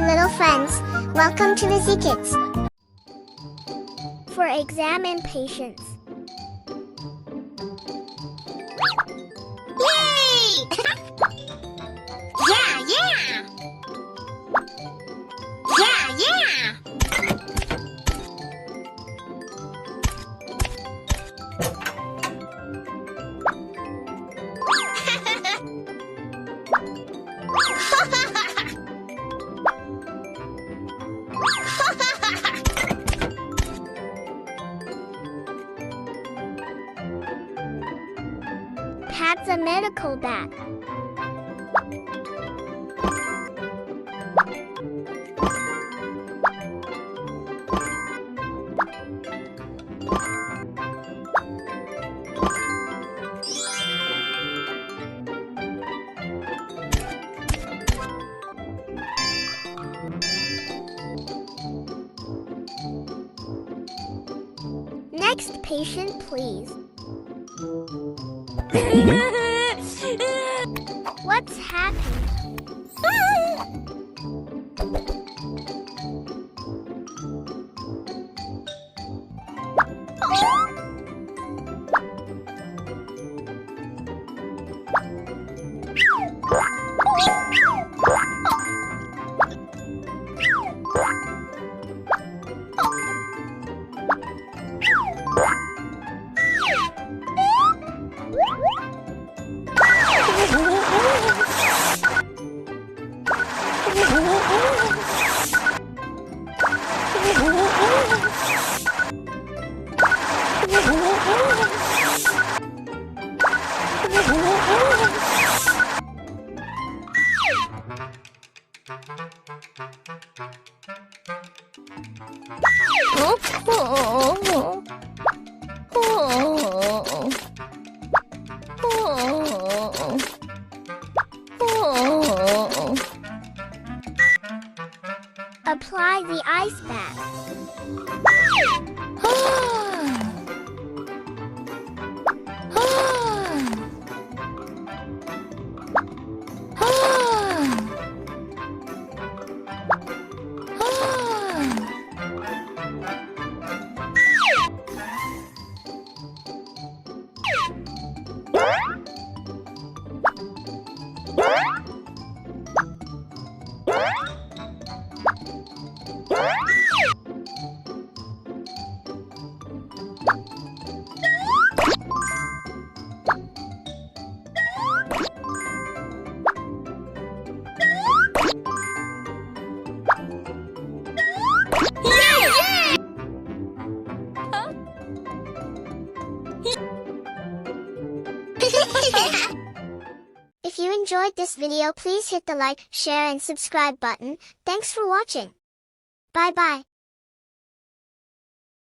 little friends, welcome to the Xekids. For exam and patience. Yay! Yeah, yeah! Yeah, yeah! Pat's a medical bag. Next patient, please. What's happened? Apply the ice bath. If you enjoyed this video, please hit the like, share and subscribe button. Thanks for watching. Bye bye.